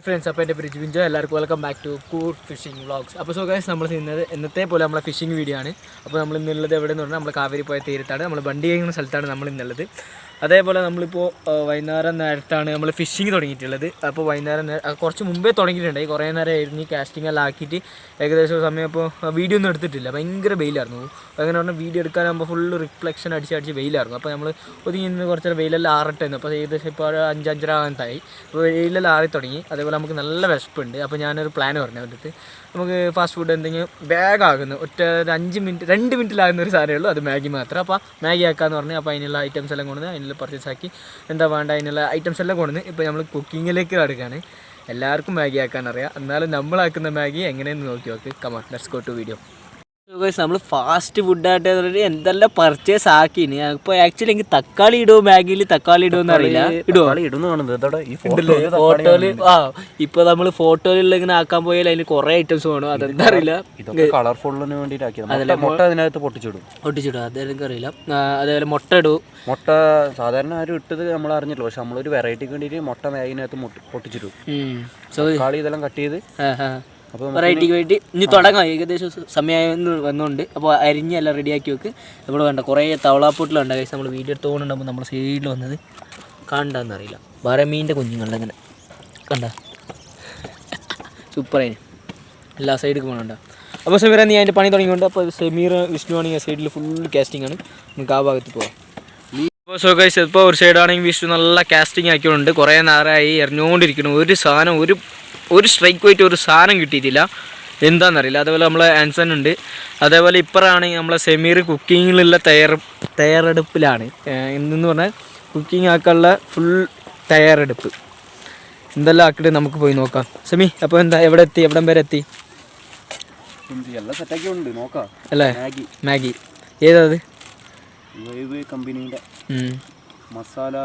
Hi friends, അപ്പോൾ എൻ്റെ പേര് ജിവിൻജോ. എല്ലാവർക്കും വെൽക്കം ബാക്ക് ടു കൂർ ഫിഷിംഗ് വ്ളോഗ്സ്. അപ്പോൾ സോ ഗൈസ്, നമ്മൾ ചെയ്യുന്നത് എന്നത്തെ പോലെ നമ്മളെ ഫിഷിംഗ് വീഡിയോ ആണ്. അപ്പോൾ നമ്മൾ ഇന്നുള്ളത് എവിടെയെന്ന് പറഞ്ഞാൽ നമ്മൾ കാവേരി പോയ തീരത്താണ്, നമ്മൾ വണ്ടി കഴിയുന്ന സ്ഥലത്താണ് നമ്മൾ ഇന്നുള്ളത്. അതേപോലെ നമ്മളിപ്പോൾ വൈകുന്നേരം നേരത്താണ് നമ്മൾ ഫിഷിങ് തുടങ്ങിയിട്ടുള്ളത്. അപ്പോൾ വൈകുന്നേരം കുറച്ച് മുമ്പേ തുടങ്ങിയിട്ടുണ്ടായി, കുറേ നേരം ആയിരുന്നു കാസ്റ്റിംഗ് എല്ലാം ആക്കിയിട്ട് ഏകദേശം സമയം. ഇപ്പോൾ വീഡിയോ ഒന്നും എടുത്തിട്ടില്ല, ഭയങ്കര വെയിലായിരുന്നു. അങ്ങനെ പറഞ്ഞാൽ വീഡിയോ എടുക്കാനാകുമ്പോൾ ഫുള്ള് റിഫ്ലക്ഷൻ അടിച്ച് വെയിലായിരുന്നു. അപ്പോൾ നമ്മൾ ഒതുങ്ങി നിന്ന് കുറച്ച് വെയിലെല്ലാം ആറട്ടായിരുന്നു. അപ്പോൾ ഏകദേശം ഇപ്പോൾ 5-5:30 ആകാനായി. അപ്പോൾ വെയിലെല്ലാം ആറി തുടങ്ങി. അതേപോലെ നമുക്ക് നല്ല വിശപ്പുണ്ട്. അപ്പോൾ ഞാനൊരു പ്ലാൻ പറഞ്ഞു അവരുടെ നമുക്ക് ഫാസ്റ്റ് ഫുഡ് എന്തെങ്കിലും വേഗമാകുന്നു, ഒറ്റ 2 മിനിറ്റിലാകുന്ന ഒരു സാധനമേ ഉള്ളൂ, അത് മാഗി മാത്രം. അപ്പോൾ മാഗി ആക്കാമെന്ന് പറഞ്ഞു. അപ്പോൾ അതിനുള്ള ഐറ്റംസ് എല്ലാം കൊണ്ടുവന്ന് അതിനുള്ള പർച്ചേസ് ആക്കി എന്താ വേണ്ട അതിനുള്ള ഐറ്റംസ് എല്ലാം കൊണ്ടുവന്ന് ഇപ്പോൾ നമ്മൾ കുക്കിങ്ങിലേക്ക് കിടക്കുകയാണ്. എല്ലാവർക്കും മാഗി ആക്കാൻ അറിയാം, എന്നാലും നമ്മളാക്കുന്ന മാഗി എങ്ങനെയെന്ന് നോക്കി നോക്ക്. Come on, let's go to video. നമ്മൾ ഫാസ്റ്റ് ഫുഡായിട്ട് എന്തെല്ലാം പർച്ചേസ് ആക്കിന്. ഇപ്പോൾ ആക്ച്വലി എനിക്ക് തക്കാളി ഇടുമോ മാഗിയിൽ, തക്കാളി ഇടുമെന്ന് അറിയില്ല. ഫോട്ടോയിൽ ഇപ്പൊ നമ്മൾ ഫോട്ടോയിലുള്ള ഇങ്ങനെ ആക്കാൻ പോയാൽ അതിന് കുറെ ഐറ്റംസ് വേണം, അതെന്താ അറിയില്ല. കളർഫുള്ളിന് വേണ്ടിയിട്ടാക്കിയത് മുട്ട അതിനകത്ത് പൊട്ടിച്ചിടും, അതെനിക്ക് അറിയില്ല. അതേപോലെ മുട്ട ഇടും. മുട്ട സാധാരണ ആരും ഇട്ടത് നമ്മൾ അറിഞ്ഞിട്ടില്ല, പക്ഷെ നമ്മളൊരു വെറൈറ്റിക്ക് വേണ്ടിയിട്ട് മുട്ട മാഗിനകത്ത് പൊട്ടിച്ചിടും. തക്കാളി ഇതെല്ലാം കട്ട് ചെയ്ത് വെറൈറ്റിക്ക് വേണ്ടി ഇനി തുടങ്ങാം. ഏകദേശം സമയം വന്നുകൊണ്ട് അപ്പോൾ അരിഞ്ഞെല്ലാം റെഡിയാക്കി വെക്ക്. നമ്മൾ വേണ്ട കുറേ തവളാപ്പൊട്ടിലുണ്ട് കഴിച്ച് നമ്മൾ വീഡിയോ എടുത്തുകൊണ്ടുണ്ടാകുമ്പോൾ നമ്മൾ സൈഡിൽ വന്നത് കണ്ടെന്നറിയില്ല. വരമീൻ്റെ കുഞ്ഞുങ്ങളുടെ അങ്ങനെ കണ്ട സൂപ്പറായി എല്ലാ സൈഡിൽ പോകണുണ്ട. അപ്പോൾ സമീറ നീ അതിൻ്റെ പണി തുടങ്ങിക്കൊണ്ട്. അപ്പോൾ സമീർ വിഷ്ണുവാണെങ്കിൽ സൈഡിൽ ഫുൾ കാസ്റ്റിംഗ് ആണ്, നമുക്ക് ആ ഭാഗത്ത് പോവാം. അപ്പോൾ സോ ഗൈസ്, ഇപ്പോൾ ഒരു സൈഡാണെങ്കിൽ വിഷ്ണു നല്ല കാസ്റ്റിംഗ് ആക്കിയിട്ടുണ്ട്. കുറേ നേരമായി എറിഞ്ഞുകൊണ്ടിരിക്കണം. ഒരു സാധനം ഒരു സ്ട്രൈക്ക് പോയിട്ട് ഒരു സാധനം കിട്ടിയിട്ടില്ല, എന്താണെന്നറിയില്ല. അതേപോലെ നമ്മളെ ആൻസൺ ഉണ്ട്. അതേപോലെ ഇപ്പറാണെങ്കിൽ നമ്മളെ സമീർ കുക്കിങ്ങിലുള്ള തയ്യാറെടുപ്പിലാണ്. എന്തെന്ന് പറഞ്ഞാൽ കുക്കിംഗ് ആക്കാനുള്ള ഫുൾ തയ്യാറെടുപ്പ്. എന്തെല്ലാം ആക്കിയിട്ട് നമുക്ക് പോയി നോക്കാം. സമി, അപ്പോൾ എന്താ എവിടം വരെ എത്തി? എല്ലാം സെറ്റാക്കി ഉണ്ട്, നോക്കാം അല്ലേ? മാഗി ഏതാത്? കമ്പനീൻ്റെ മസാല.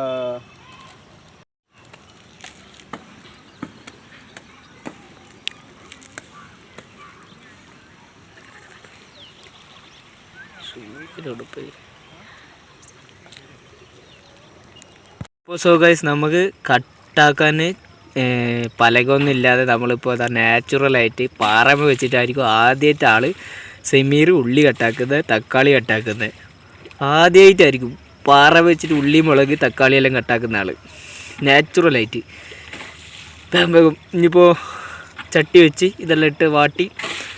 ഇപ്പോൾ സോ ഗൈസ്, നമുക്ക് കട്ടാക്കാൻ പലകൊന്നും ഇല്ലാതെ നമ്മളിപ്പോൾ അതാ നാച്ചുറലായിട്ട് പാറമ വെച്ചിട്ടായിരിക്കും ആദ്യമായിട്ട് ആൾ സമീർ ഉള്ളി കട്ടാക്കുന്നത്, തക്കാളി കട്ടാക്കുന്നത്. ആദ്യമായിട്ടായിരിക്കും പാറ വെച്ചിട്ട് ഉള്ളി, മുളക്, തക്കാളിയെല്ലാം കട്ടാക്കുന്ന ആൾ നാച്ചുറലായിട്ട്. വേഗം ഇനിയിപ്പോൾ ചട്ടി വെച്ച് ഇതെല്ലാം ഇട്ട് വാട്ടി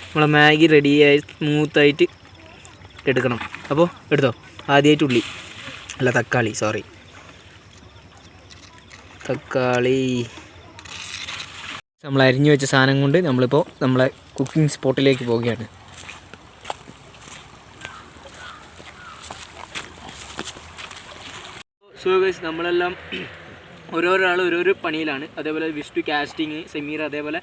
നമ്മളെ മാഗി റെഡിയായി സ്മൂത്തായിട്ട് എടുക്കണം. അപ്പോൾ എടുത്തോ. ആദ്യമായിട്ട് ഉള്ളി അല്ല തക്കാളി, സോറി തക്കാളി. നമ്മൾ അരിഞ്ഞു വെച്ച സാധനം കൊണ്ട് നമ്മളിപ്പോൾ നമ്മളെ കുക്കിംഗ് സ്പോട്ടിലേക്ക് പോവുകയാണ്. സോ ഗൈസ്, നമ്മളെല്ലാം ഓരോരാൾ ഓരോരോ പണിയിലാണ്. അതേപോലെ വിഷ്ണു കാസ്റ്റിങ്, സമീർ അതേപോലെ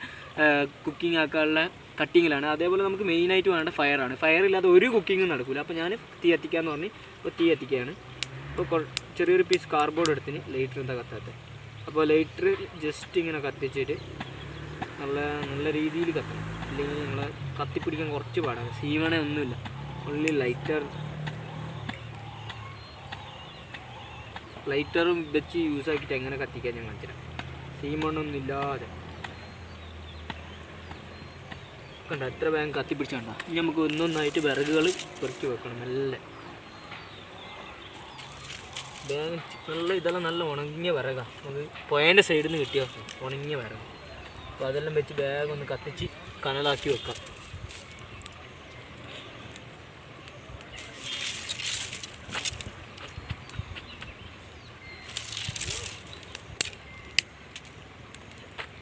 കുക്കിംഗ് ആക്കാനുള്ള കട്ടിങ്ങിലാണ്. അതേപോലെ നമുക്ക് മെയിനായിട്ട് വേണ്ട ഫയറാണ്. ഫയർ ഇല്ലാതെ ഒരു കുക്കിങ്ങും നടക്കില്ല. അപ്പോൾ ഞാൻ തീ കത്തിക്കാമെന്ന് പറഞ്ഞ് ഇപ്പോൾ തീ കത്തിക്കുകയാണ്. ഇപ്പോൾ ചെറിയൊരു പീസ് കാർഡ്ബോർഡ് എടുത്തിന്, ലൈറ്റർ എന്താ കത്താത്തത്. അപ്പോൾ ലൈറ്റർ ജസ്റ്റ് ഇങ്ങനെ കത്തിച്ചിട്ട് നല്ല രീതിയിൽ കത്തണം, അല്ലെങ്കിൽ നമ്മളെ കത്തിപ്പിടിക്കാൻ കുറച്ച് പാടാണ്. സീമണ ഒന്നുമില്ല, ഉള്ളി ലൈറ്ററും വെച്ച് യൂസ് ആക്കിയിട്ട് എങ്ങനെ കത്തിക്കാൻ ഞാൻ കാണിച്ചില്ല. സീമണ്ണൊന്നും ഇല്ലാതെ കണ്ട എത്ര വേഗം കത്തിപ്പിടിച്ചാണ്ട. ഇനി നമുക്ക് ഒന്നൊന്നായിട്ട് വിറകുകൾ പെറുക്കി വെക്കണം. നല്ല ഇതെല്ലാം നല്ല ഉണങ്ങിയ വിറകാണ്, നമുക്ക് പോയതിൻ്റെ സൈഡിൽ നിന്ന് കിട്ടിയ ഉണങ്ങിയ വിറക്. അപ്പോൾ അതെല്ലാം വെച്ച് വേഗം ഒന്ന് കത്തിച്ച് കനലാക്കി വെക്കാം.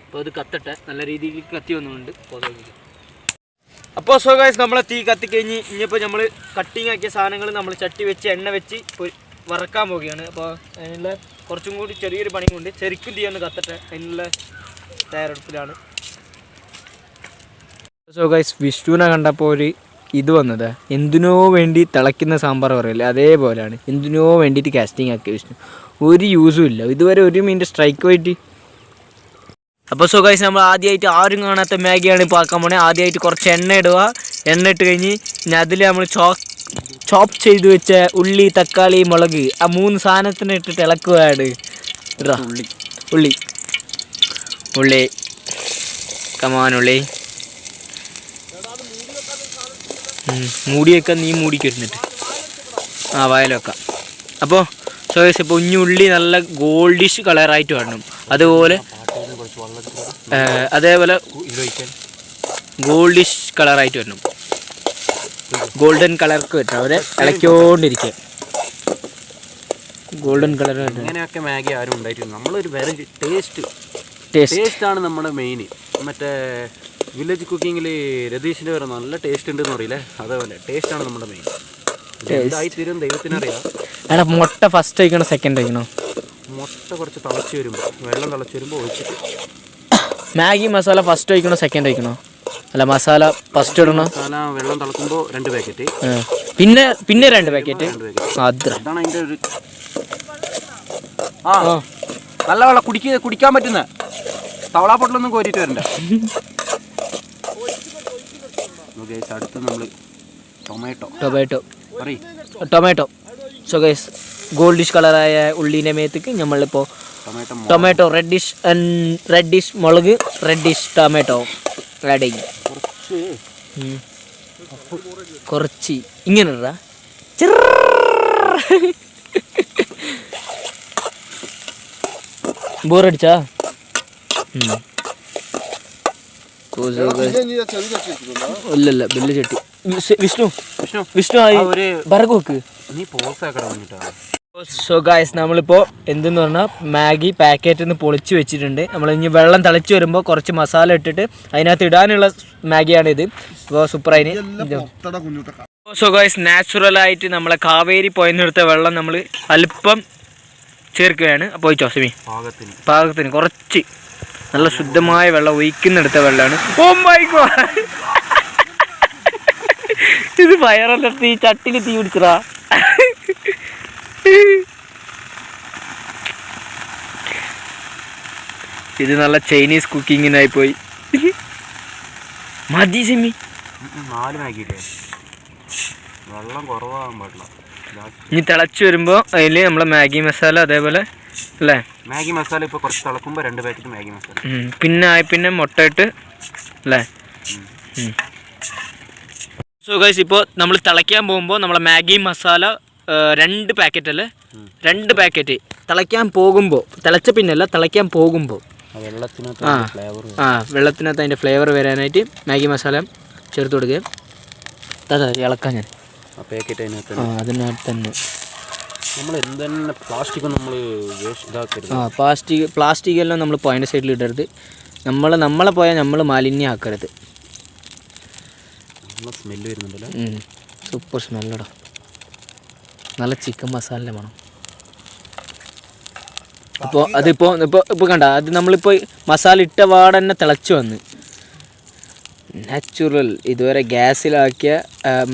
അപ്പോൾ അത് കത്തട്ടെ, നല്ല രീതിയിൽ കത്തി വന്നുകൊണ്ട് പുകയ്ക്ക്. അപ്പോൾ സോ ഗൈസ്, നമ്മളെ തീ കത്തിക്കഴിഞ്ഞ് ഇനിയിപ്പോൾ നമ്മൾ കട്ടിങ് ആക്കിയ സാധനങ്ങൾ നമ്മൾ ചട്ടി വെച്ച് എണ്ണ വെച്ച് വറക്കാൻ പോവുകയാണ്. അപ്പോൾ അതിനുള്ള കുറച്ചും കൂടി ചെറിയൊരു പണി കൊണ്ട് ശരിക്കും തീ ഒന്ന് കത്തട്ടെ, അതിനുള്ള തയ്യാറെടുപ്പിലാണ്. സോ ഗൈസ്, വിഷ്ണുവിനെ കണ്ടപ്പോൾ ഒരു ഇത് വന്നത്, എന്തിനോ വേണ്ടി തിളയ്ക്കുന്ന സാമ്പാർ പറയില്ലേ, അതേപോലെയാണ്. എന്തിനോ വേണ്ടിയിട്ട് കാസ്റ്റിംഗ് ആക്കിയ വിഷ്ണു, ഒരു യൂസും ഇല്ല ഇതുവരെ. 1 മിനിറ്റ് സ്ട്രൈക്ക് പോയിട്ട്. അപ്പോൾ സോ ഗൈസ്, നമ്മൾ ആദ്യമായിട്ട് ആരും കാണാത്ത മാഗിയാണ് ഇപ്പോൾ ആക്കാൻ പോണേ. ആദ്യമായിട്ട് കുറച്ച് എണ്ണ ഇടുക. എണ്ണ ഇട്ട് കഴിഞ്ഞ് ഇനി അതിൽ നമ്മൾ ചോപ്പ് ചെയ്ത് വെച്ച ഉള്ളി, തക്കാളി, മുളക്, ആ 3 സാധനത്തിന് ഇട്ടിട്ട് ഇളക്കുകയാണ്. ഉള്ളി കമാൻ ഉള്ളി. മൂടി വെക്കാം, നീ മൂടിക്ക് വരുന്നിട്ട്. ആ വായിൽ വെക്കാം. അപ്പോൾ ഇപ്പോൾ ഉള്ളി നല്ല ഗോൾഡിഷ് കളറായിട്ട് വരണം. അതേപോലെ ഗോൾഡിഷ് കളറായിട്ട് വരണം. ഗോൾഡൻ കളർക്ക് വരണം. അവരെ ഇളക്കിക്കൊണ്ടിരിക്കുക. ഗോൾഡൻ കളർ ഇങ്ങനെയൊക്കെ മാഗി ആരും ഉണ്ടായിട്ടില്ല. നമ്മളൊരു വെറൈറ്റി ടേസ്റ്റാണ് നമ്മുടെ മെയിൻ. മറ്റേ വില്ലേജ് കുക്കിങ്ങിൽ രതീഷിൻ്റെ വരെ നല്ല ടേസ്റ്റ് ഉണ്ടെന്ന് പറയില്ലേ, അതേപോലെ ടേസ്റ്റാണ് നമ്മുടെ മെയിൻ. എന്തായിത്തീരും ദൈവത്തിനറിയാം. എടാ മുട്ട ഫസ്റ്റ് കഴിക്കണോ സെക്കൻഡ് കഴിക്കണോ? മുട്ട കുറച്ച് തിളച്ച് വരുമ്പോൾ, വെള്ളം തിളച്ച് വരുമ്പോൾ ഒഴിച്ചിട്ട്. മാഗി മസാല ഫസ്റ്റ് കഴിക്കണോ സെക്കൻഡ് കഴിക്കണോ? അല്ല മസാല ഫസ്റ്റ് ഇടണോ? മസാല വെള്ളം തിളക്കുമ്പോൾ 2 പാക്കറ്റ്, പിന്നെ 2 പാക്കറ്റ്. അതാണ് അതിൻ്റെ ഒരു നല്ല വെള്ളം കുടിക്കാൻ പറ്റുന്ന തവള പൊട്ടലൊന്നും കോരിയിട്ട് വരണ്ട. അടുത്ത് നമ്മൾ ടൊമാറ്റോ. സോ ഗൈസ് ഗോൾഡിഷ് കളറായ ഉള്ളിൻ്റെ മേത്തേക്ക് നമ്മളിപ്പോൾ ടൊമാറ്റോ റെഡിഷ് മുളക്, റെഡിഷ് ടൊമാറ്റോ ആഡ് ചെയ്യും. കുറച്ച് ഇങ്ങനെ ഇടാ. ബോറടിച്ചാ? ഇല്ലല്ല ബെല്ല് ചട്ടി. വിഷ്ണു ബറക് വെക്ക്. സോ ഗായ്സ് നമ്മളിപ്പോൾ എന്തെന്ന് പറഞ്ഞാൽ മാഗി പാക്കറ്റിൽ നിന്ന് പൊളിച്ച് വെച്ചിട്ടുണ്ട്. നമ്മൾ ഇനി വെള്ളം തിളച്ച് വരുമ്പോൾ കുറച്ച് മസാല ഇട്ടിട്ട് അതിനകത്ത് ഇടാനുള്ള മാഗിയാണിത്. ഇപ്പോൾ സൂപ്പറായിന്. സോ ഗായ്സ് നാച്ചുറലായിട്ട് നമ്മളെ കാവേരി പോയെന്നെടുത്ത വെള്ളം നമ്മൾ അല്പം ചേർക്കുകയാണ്. അപ്പോൾ ചോസമി പാകത്തിന് കുറച്ച് നല്ല ശുദ്ധമായ വെള്ളം ഒഴിക്കുന്നെടുത്ത വെള്ളമാണ്. ഓ മൈ ഗോഡ്, ഇത് ഫയറല്ല, തീ ചട്ടിയിൽ തീ പിടിച്ചടാ. ഇത് നല്ല ചൈനീസ് കുക്കിങ്ങിനായി പോയി. മതി സിമി. 4 മാഗി വെള്ളം കുറവാകാൻ പാടില്ല. ഇനി തിളച്ച് വരുമ്പോൾ അതിൽ നമ്മളെ മാഗി മസാല അതേപോലെ അല്ലേ, മാഗി മസാല ഇപ്പോൾ കുറച്ച് തിളക്കുമ്പോൾ 2 പാക്കറ്റ് മാഗി മസാല, പിന്നെ മുട്ട ഇട്ട് അല്ലേ. സോ ഗൈസ് ഇപ്പോൾ നമ്മൾ തിളയ്ക്കാൻ പോകുമ്പോൾ നമ്മളെ മാഗി മസാല 2 പാക്കറ്റ് അല്ലേ, 2 പാക്കറ്റ് തിളയ്ക്കാൻ പോകുമ്പോൾ, തിളച്ച പിന്നല്ല തിളയ്ക്കാൻ പോകുമ്പോൾ വെള്ളത്തിനകത്ത് അതിൻ്റെ ഫ്ലേവർ വരാനായിട്ട് മാഗി മസാല ചേർത്ത് കൊടുക്കുക. അതെ ഇളക്കാൻ ഞാൻ അതിനകത്ത് തന്നെ നമ്മൾ എന്തെന്നെ പ്ലാസ്റ്റിക് നമ്മൾ ഇതാക്കരുത്. പ്ലാസ്റ്റിക് എല്ലാം നമ്മൾ പോയിൻ്റെ സൈഡിൽ ഇടരുത്. നമ്മളെ പോയാൽ നമ്മൾ മാലിന്യം ആക്കരുത്. സ്മെല്ല് വരുന്നുണ്ടല്ലോ, സൂപ്പർ സ്മെല്ലടാ. നല്ല ചിക്കൻ മസാല വേണം. അപ്പോൾ ഇപ്പോൾ കണ്ട അത് നമ്മളിപ്പോൾ മസാല ഇട്ട പാടെ തന്നെ തിളച്ച് വന്ന് നാച്ചുറൽ ഇതുവരെ ഗ്യാസിലാക്കിയ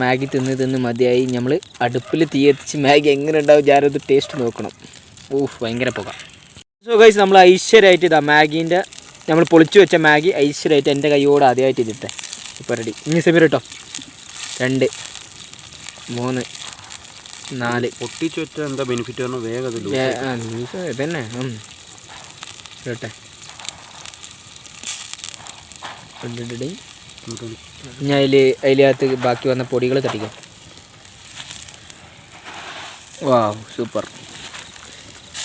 മാഗി തിന്ന് മതിയായി. നമ്മൾ അടുപ്പിൽ തീ എത്തിച്ച് മാഗി എങ്ങനെ ഉണ്ടാവും ഞാനത് ടേസ്റ്റ് നോക്കണം. ഭയങ്കര പുക. സോ ഗൈസ് നമ്മൾ ഐശ്വര്യമായിട്ട് ഇതാ മാഗീൻ്റെ നമ്മൾ പൊളിച്ചു വെച്ച മാഗി ഐശ്വര്യമായിട്ട് എൻ്റെ കൈയോട് ആദ്യമായിട്ട് ഇതിട്ടെ. ഇപ്പോൾ റെഡി. ഇനി സെമീർ കേട്ടോ. 2 3 4 പൊട്ടിച്ചു വെച്ചാൽ എന്താ ബെനിഫിറ്റ് പറഞ്ഞാൽ വേഗം ഇതന്നെ കേട്ടെ. ഞാൻ അതിനകത്ത് ബാക്കി വന്ന പൊടികൾ തട്ടിക്കാം. വാ സൂപ്പർ.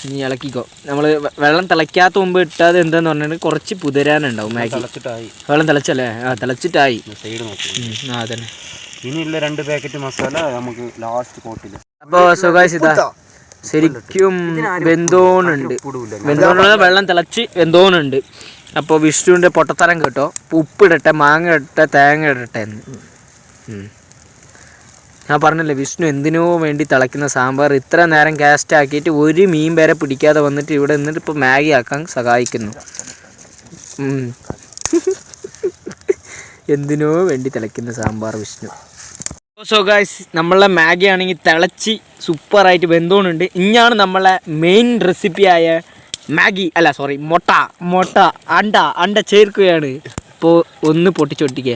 ഇനി ഇളക്കിക്കോ. നമ്മൾ വെള്ളം തിളയ്ക്കാത്ത മുമ്പ് ഇട്ടാതെ എന്താന്ന് പറഞ്ഞിട്ടുണ്ടെങ്കിൽ കുറച്ച് പുതിരാനുണ്ടാവും മാഗി. വെള്ളം തിളച്ചല്ലേ? തിളച്ചിട്ടായി. അതന്നെ. ഇനിയുള്ള 2 പാക്കറ്റ് മസാല നമുക്ക് ലാസ്റ്റ് കോട്ടില്ല. അപ്പോൾ സുഖാശ് ഇതാ ശരിക്കും വെന്തോണുണ്ട്. വെള്ളം തിളച്ച് വെന്തോണുണ്ട്. അപ്പോൾ വിഷ്ണുവിൻ്റെ പൊട്ടത്തരം കേട്ടോ. ഉപ്പിടട്ടെ, മാങ്ങ ഇടട്ടെ, തേങ്ങ ഇടട്ടെ എന്ന് ഞാൻ പറഞ്ഞില്ലേ. വിഷ്ണു എന്തിനോ വേണ്ടി തിളയ്ക്കുന്ന സാമ്പാർ ഇത്ര നേരം കാസ്റ്റ് ആക്കിയിട്ട് ഒരു മീൻ വരെ പിടിക്കാതെ വന്നിട്ട് ഇവിടെ നിന്നിട്ട് ഇപ്പോൾ മാഗി ആക്കാൻ സഹായിക്കുന്നു. എന്തിനോ വേണ്ടി തിളയ്ക്കുന്ന സാമ്പാർ വിഷ്ണു. സോ ഗൈസ് നമ്മളെ മാഗി ആണെങ്കിൽ തിളച്ച് സൂപ്പറായിട്ട് വെന്തോണുണ്ട്. ഇനിയാണ് നമ്മളെ മെയിൻ റെസിപ്പിയായ മുട്ട അണ്ട ചേർക്കുകയാണ്. ഇപ്പോൾ ഒന്ന് പൊട്ടിച്ചൊഴിക്കുക.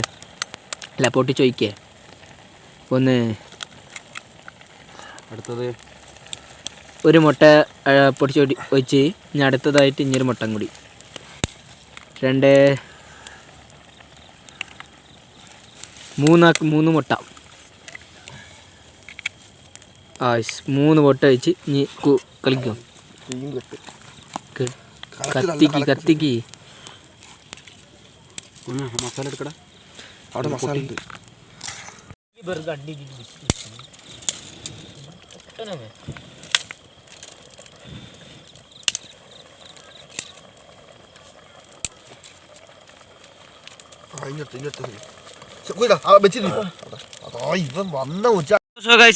ഒന്ന് അടുത്തത് ഒരു മുട്ട ഒഴിച്ച് ഇനി അടുത്തതായിട്ട് ഇനിയൊരു മുട്ടം കൂടി. 2 മൂന്ന് മുട്ട. ആ 3 മുട്ട വെച്ച് ഇനി കളിക്കും. കത്തിക്ക് മസാല എടുക്കടാ. അവിടെ മസാല ഉണ്ട്.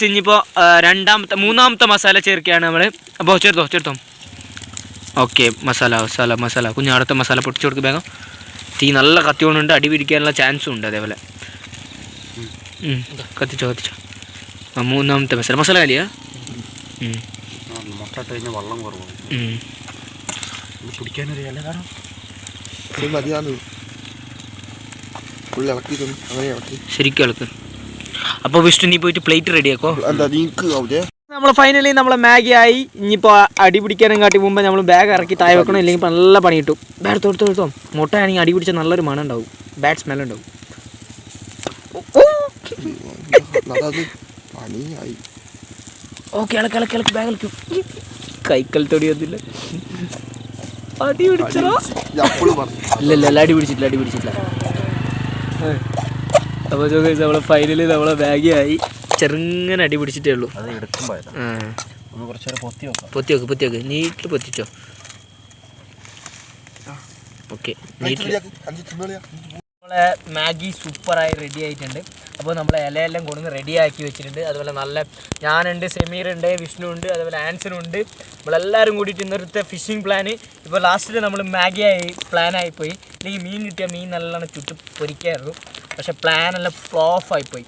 ഇനിയിപ്പോ മൂന്നാമത്തെ മസാല ചേർക്കുകയാണ് നമ്മള്. അപ്പോൾ ചേർത്തോ. ഓക്കെ, മസാല കുഞ്ഞാടത്തെ മസാല പൊട്ടിച്ചു കൊടുക്കുക വേഗം. തീ നല്ല കത്തി കൊണ്ടുണ്ട്, അടി പിടിക്കാനുള്ള ചാൻസും ഉണ്ട്. അതേപോലെ കത്തിച്ചോ. മൂന്നാമത്തെ മസാല കാലിയാ. മുട്ട ഇട്ട് കഴിഞ്ഞാൽ വെള്ളം കുറവാണ്. പിടിക്കാനൊരു ഇല കാണാം. ശരിക്കും ഇളക്ക്. അപ്പോൾ വിഷ്ണു നീ പോയിട്ട് പ്ലേറ്റ് റെഡിയാക്കോ. നമ്മൾ ഫൈനലി നമ്മളെ മാഗി ആയി. ഇനിയിപ്പോൾ അടി പിടിക്കാനും കാട്ടി മുമ്പ് നമ്മൾ ബാഗ് ഇറക്കി താഴെ വെക്കണം, ഇല്ലെങ്കിൽ നല്ല പണി കിട്ടും. ബാഡ് തൊടുത്തോ. മുട്ടയാണെങ്കിൽ അടി പിടിച്ചാൽ നല്ലൊരു മണം ഉണ്ടാവും, ബാഡ് സ്മെൽ ഉണ്ടാവും. ഓക്കെ, ഇളക്ക് ബാഗ് ഇളക്കും. കൈക്കൽ തൊടിയൊന്നുമില്ല. അടി പിടിച്ചോ? ഇല്ല, അടി പിടിച്ചിട്ടില്ല. അപ്പോൾ നമ്മളെ ഫൈനലി നമ്മളെ മാഗി ആയി. ചെറുങ്ങനെ അടി പിടിച്ചിട്ടേ ഉള്ളൂ. പൊത്തി വെക്ക്. നീട്ടിൽ പൊത്തിച്ചോ. ഓക്കെ, നമ്മളെ മാഗി സൂപ്പറായി റെഡി ആയിട്ടുണ്ട്. അപ്പോൾ നമ്മളെ ഇലയെല്ലാം കൊടുന്ന് റെഡിയാക്കി വെച്ചിട്ടുണ്ട്. അതുപോലെ നല്ല ഞാനുണ്ട്, സെമീറുണ്ട്, വിഷ്ണു ഉണ്ട്, അതുപോലെ ആൻസറുണ്ട്. നമ്മളെല്ലാവരും കൂടിയിട്ട് ഇന്നത്തെ ഫിഷിംഗ് പ്ലാന് ഇപ്പോൾ ലാസ്റ്റിൽ നമ്മൾ മാഗിയായി പ്ലാനായിപ്പോയി. അല്ലെങ്കിൽ മീൻ കിട്ടിയാൽ മീൻ നല്ലോണം ചുട്ട് പൊരിക്കായിരുന്നു. പക്ഷേ പ്ലാനെല്ലാം ഓഫായിപ്പോയി.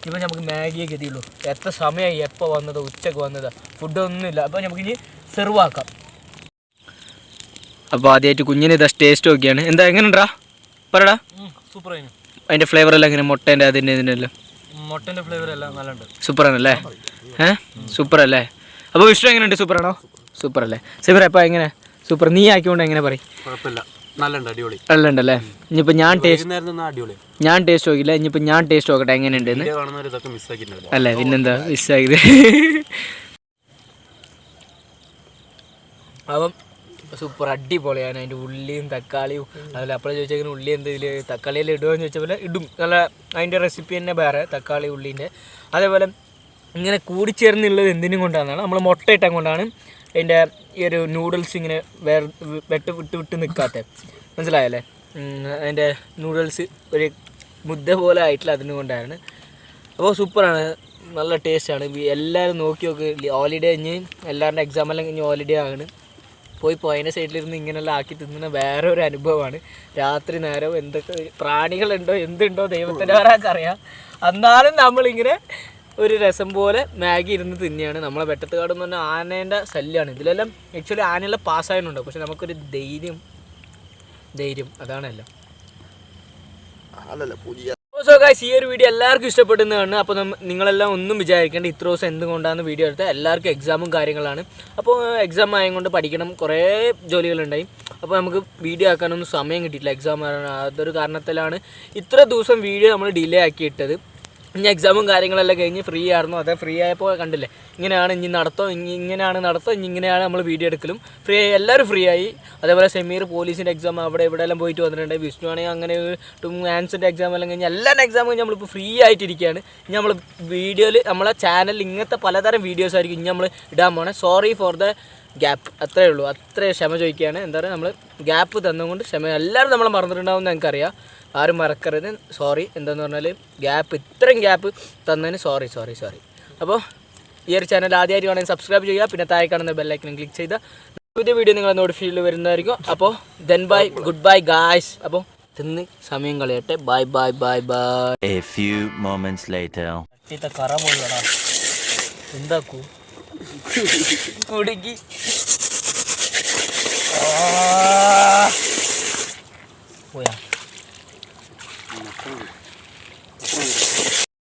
ഇപ്പോൾ നമുക്ക് മാഗിയെ ഗതിയുള്ളൂ. എത്ര സമയമായി, എപ്പോൾ വന്നത്, ഉച്ചക്ക് വന്നത്, ഫുഡൊന്നുമില്ല. അപ്പോൾ നമുക്കിനി സെർവ് ആക്കാം. അപ്പോൾ ആദ്യമായിട്ട് കുഞ്ഞിന് ഇതാ ടേസ്റ്റ് നോക്കിയാണ്. എന്താ എങ്ങനെയുണ്ടാ പറടാ? സൂപ്പറായി. അതിൻ്റെ ഫ്ലേവറെല്ലാം എങ്ങനെ? മുട്ടേൻ്റെ ഇതിൻ്റെ എല്ലാം മുട്ടേൻ്റെ ഫ്ലേവറെല്ലാം നല്ലുണ്ട്. സൂപ്പറാണല്ലേ? സൂപ്പറല്ലേ? അപ്പോൾ വിഷ്ണു എങ്ങനെയുണ്ട്? സൂപ്പറാണോ? സൂപ്പറല്ലേ? സെമീറ അപ്പോൾ എങ്ങനെ? സൂപ്പർ. നീ ആക്കിക്കൊണ്ട് എങ്ങനെ പറയും? കുഴപ്പമില്ല, നല്ലുണ്ട്, അടിപൊളി. നല്ലുണ്ടല്ലേ? ഇനിയിപ്പോൾ ഞാൻ ടേസ്റ്റ് നോക്കില്ല. ഇനിയിപ്പോൾ ഞാൻ ടേസ്റ്റ് നോക്കട്ടെ എങ്ങനെയുണ്ടെന്ന്. അല്ലേ പിന്നെന്താ മിസ്സായത്. അപ്പം സൂപ്പർ അടിപൊളിയാണ്. അതിൻ്റെ ഉള്ളിയും തക്കാളിയും അതുപോലെ അപ്പോഴേ ചോദിച്ചാൽ ഉള്ളി എന്ത് ഇതിൽ തക്കാളിയെല്ലാം ഇടുകയെന്ന് ചോദിച്ചപോലെ ഇടും. നല്ല അതിൻ്റെ റെസിപ്പി തന്നെ വേറെ, തക്കാളി ഉള്ളീൻ്റെ. അതേപോലെ ഇങ്ങനെ കൂടിച്ചേർന്നുള്ളത് എന്തിനും കൊണ്ടാണെന്നാണ്, നമ്മൾ മുട്ട ഇട്ടം കൊണ്ടാണ് അതിൻ്റെ ഈ ഒരു നൂഡിൽസ് ഇങ്ങനെ വിട്ട് നിൽക്കാത്തത്. മനസ്സിലായല്ലേ? അതിൻ്റെ നൂഡിൽസ് ഒരു മുദ്ദ പോലെ ആയിട്ടില്ല, അതിന് കൊണ്ടാണ്. അപ്പോൾ സൂപ്പറാണ്, നല്ല ടേസ്റ്റാണ്. എല്ലാവരും നോക്കി ഹോളിഡേ കഴിഞ്ഞ് എല്ലാവരുടെ എക്സാമെല്ലാം കഴിഞ്ഞ് ഹോളിഡേ ആണ്. പോയി അതിൻ്റെ സൈഡിലിരുന്ന് ഇങ്ങനെല്ലാം ആക്കി തിന്നുന്ന വേറെ ഒരു അനുഭവമാണ്. രാത്രി നേരം എന്തൊക്കെ പ്രാണികളുണ്ടോ എന്തുണ്ടോ ദൈവത്തിൻ്റെ ഒരാൾക്കറിയാം. എന്നാലും നമ്മളിങ്ങനെ ഒരു രസം പോലെ മാഗി ഇരുന്ന് തിന്നെയാണ്. നമ്മളെ വെട്ടത്തുകാട് എന്ന് പറഞ്ഞാൽ ആനേൻ്റെ ശല്യമാണ്. ഇതിലെല്ലാം ആക്ച്വലി ആനയെല്ലാം പാസ്സായതുണ്ടോ, പക്ഷെ നമുക്കൊരു ധൈര്യം അതാണല്ലോ. സോ ഗൈസ്, ഈ ഒരു വീഡിയോ എല്ലാവർക്കും ഇഷ്ടപ്പെടുന്നതാണ്. അപ്പോൾ നിങ്ങളെല്ലാം ഒന്നും വിചാരിക്കേണ്ട ഇത്ര ദിവസം എന്തുകൊണ്ടാണ് വീഡിയോ എടുത്തത്. എല്ലാവർക്കും എക്സാമും കാര്യങ്ങളാണ്. അപ്പോൾ എക്സാം ആയതുകൊണ്ട് പഠിക്കണം, കുറേ ജോലികളുണ്ടായി. അപ്പോൾ നമുക്ക് വീഡിയോ ആക്കാനൊന്നും സമയം കിട്ടിയില്ല. എക്സാം അതൊരു കാരണത്തിലാണ് ഇത്ര ദിവസം വീഡിയോ നമ്മൾ ഡിലേ ആക്കിയിട്ടത്. ഇനി എക്സാമും കാര്യങ്ങളെല്ലാം കഴിഞ്ഞ് ഫ്രീ ആയിരുന്നു. അതേ ഫ്രീ ആയപ്പോൾ കണ്ടില്ലേ, ഇങ്ങനെയാണ് ഇനി ഇങ്ങനെയാണ് നടത്തോ, ഇങ്ങനെയാണ് നമ്മൾ വീഡിയോ എടുക്കലും. ഫ്രീ ആയി, എല്ലാവരും ഫ്രീ ആയി. അതേപോലെ സെമീർ പോലീസിൻ്റെ എക്സാം അവിടെ ഇവിടെ എല്ലാം പോയിട്ട് വന്നിട്ടുണ്ട്. വിഷ്ണു ആണെങ്കിൽ അങ്ങനെ ആൻസറിൻ്റെ എക്സാം എല്ലാം കഴിഞ്ഞ് എല്ലാവരുടെ എക്സാം കഴിഞ്ഞ് നമ്മളിപ്പോൾ ഫ്രീ ആയിട്ടിരിക്കുകയാണ്. ഇനി നമ്മൾ വീഡിയോയിൽ നമ്മളെ ചാനലിൽ ഇങ്ങനത്തെ പലതരം വീഡിയോസ് ആയിരിക്കും ഇനി നമ്മൾ ഇടാൻ പോണേ. സോറി ഫോർ ദ ഗ്യാപ്പ്, അത്രയേ ഉള്ളൂ. അത്രേ ക്ഷമ ചോദിക്കുകയാണ്. എന്താ പറയുക, നമ്മൾ ഗ്യാപ്പ് തന്നുകൊണ്ട് എല്ലാവരും നമ്മളെ മറന്നിട്ടുണ്ടാവും എന്ന് എനിക്കറിയാം. ആരും മറക്കരുത്. സോറി. എന്താണെന്ന് പറഞ്ഞാൽ ഇത്രയും ഗ്യാപ്പ് തന്നതിന് സോറി. അപ്പോൾ ഈ ഒരു ചാനൽ ആദ്യമായിട്ട് വേണമെങ്കിൽ സബ്സ്ക്രൈബ് ചെയ്യുക. പിന്നെ താഴെ കാണുന്ന ബെല്ലൈക്കനും ക്ലിക്ക് ചെയ്താൽ പുതിയ വീഡിയോ നിങ്ങളെ നോട്ടിഫിക്കേഷൻ വരുന്നതായിരിക്കും. അപ്പോൾ then bye, good bye guys. അപ്പോൾ തിന്ന് സമയം കളയട്ടെ. By. A few moments later. കറ പോലെടാ, എന്താക്കൂ കുടുക്കി പോയാ.